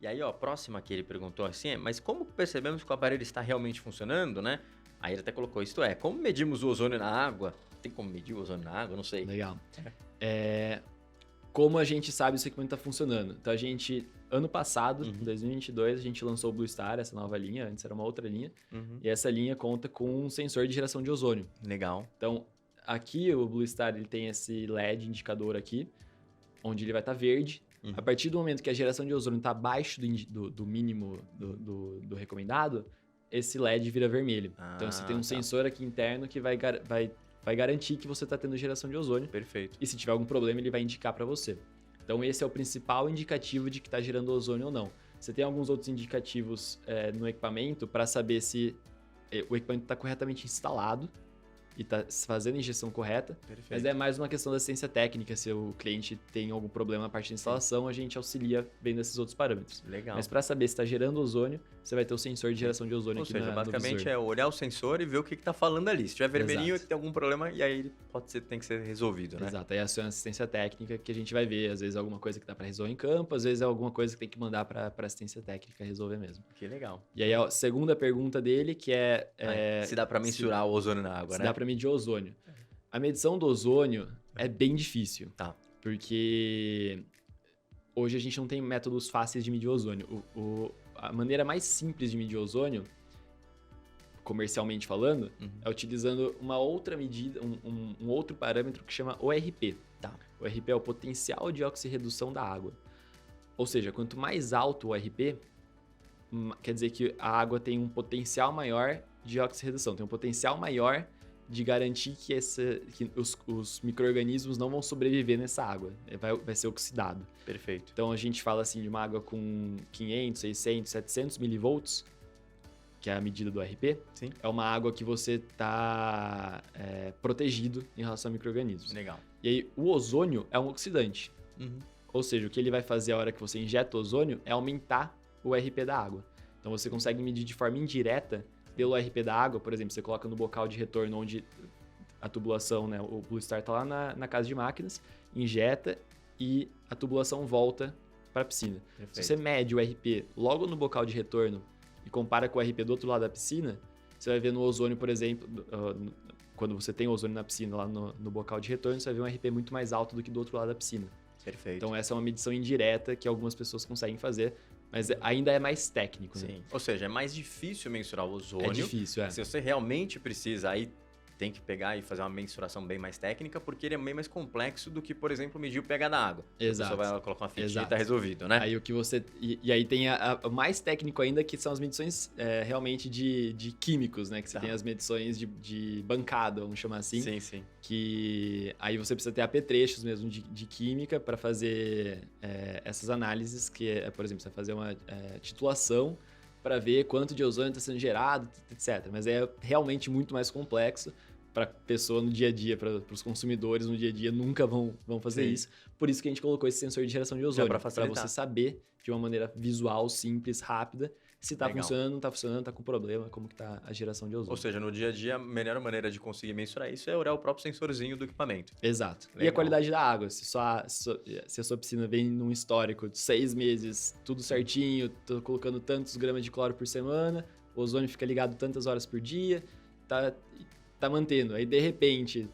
E aí, ó, a próxima que ele perguntou assim mas como percebemos que o aparelho está realmente funcionando, né? Aí ele até colocou, isto é, como medimos o ozônio na água? Tem como medir o ozônio na água? Não sei. Legal. Como a gente sabe se o equipamento está funcionando? Então, ano passado, em 2022, a gente lançou o Blue Star, essa nova linha, antes era uma outra linha, e essa linha conta com um sensor de geração de ozônio. Legal. Então, aqui o Blue Star ele tem esse LED indicador aqui, onde ele vai estar verde. A partir do momento que a geração de ozônio está abaixo do mínimo do recomendado, esse LED vira vermelho. Então, você tem um sensor aqui interno que vai garantir que você está tendo geração de ozônio. Perfeito. E se tiver algum problema, ele vai indicar para você. Então, esse é o principal indicativo de que está gerando ozônio ou não. Você tem alguns outros indicativos no equipamento para saber se o equipamento está corretamente instalado e está fazendo a injeção correta. Perfeito. Mas é mais uma questão da assistência técnica. Se o cliente tem algum problema na parte de instalação, a gente auxilia vendo esses outros parâmetros. Legal. Mas para saber se está gerando ozônio, você vai ter o sensor de geração de ozônio Ou aqui seja, no basicamente visor. é olhar o sensor e ver o que está falando ali. Se tiver vermelhinho, é que tem algum problema e aí tem que ser resolvido, né? Exato, aí aciona a assistência técnica que a gente vai ver. Às vezes é alguma coisa que dá para resolver em campo, às vezes é alguma coisa que tem que mandar para assistência técnica resolver mesmo. Que legal. E aí a segunda pergunta dele, que se dá para mensurar o ozônio na água, se né? dá para medir o ozônio. A medição do ozônio é bem difícil, Tá. porque hoje a gente não tem métodos fáceis de medir o ozônio. A maneira mais simples de medir o ozônio, comercialmente falando, é utilizando uma outra medida, um outro parâmetro que chama ORP. Tá. O ORP é o potencial de oxirredução da água. Ou seja, quanto mais alto o ORP, quer dizer que a água tem um potencial maior de oxirredução, tem um potencial maior de garantir que os micro-organismos não vão sobreviver nessa água, vai ser oxidado. Perfeito. Então a gente fala assim de uma água com 500, 600, 700 milivolts, que é a medida do RP. Sim. É uma água que você está protegido em relação a micro-organismos. Legal. E aí o ozônio é um oxidante. Ou seja, o que ele vai fazer a hora que você injeta o ozônio é aumentar o RP da água. Então você consegue medir de forma indireta pelo RP da água, por exemplo, você coloca no bocal de retorno onde a tubulação, né, o Blue Star está lá na casa de máquinas, injeta e a tubulação volta para a piscina. Perfeito. Se você mede o RP logo no bocal de retorno e compara com o RP do outro lado da piscina, você vai ver no ozônio, por exemplo, quando você tem ozônio na piscina lá no bocal de retorno, você vai ver um RP muito mais alto do que do outro lado da piscina. Perfeito. Então essa é uma medição indireta que algumas pessoas conseguem fazer, mas ainda é mais técnico. Sim. Né? Ou seja, é mais difícil mensurar o ozônio. É difícil, Se você realmente precisa, aí tem que pegar e fazer uma mensuração bem mais técnica, porque ele é bem mais complexo do que, por exemplo, medir o pH da água. Exato. A pessoa vai colocar uma fitinha Exato. e tá resolvido, né? Aí o que você... E aí tem o mais técnico ainda, que são as medições realmente de químicos, né? Que você tem as medições de bancada, vamos chamar assim. Sim, sim. Que aí você precisa ter apetrechos mesmo de química para fazer essas análises, que por exemplo, você vai fazer uma titulação para ver quanto de ozônio está sendo gerado, etc. Mas é realmente muito mais complexo. Para a pessoa no dia a dia, para os consumidores no dia a dia, nunca vão fazer isso. Por isso que a gente colocou esse sensor de geração de ozônio, para você saber de uma maneira visual, simples, rápida, se está funcionando, não está funcionando, está com problema, como que está a geração de ozônio. Ou seja, no dia a dia, a melhor maneira de conseguir mensurar isso é olhar o próprio sensorzinho do equipamento. Exato. Legal. E a qualidade da água, se a sua piscina vem num histórico de 6 meses, tudo certinho, tô colocando tantos gramas de cloro por semana, o ozônio fica ligado tantas horas por dia, tá mantendo. Aí, de repente,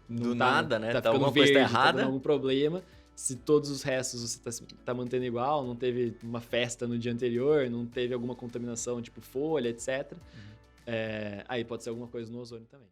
do nada, né? Tá ficando verde, tá dando algum problema. Se todos os restos você tá mantendo igual, não teve uma festa no dia anterior, não teve alguma contaminação, tipo folha, etc. Aí pode ser alguma coisa no ozônio também.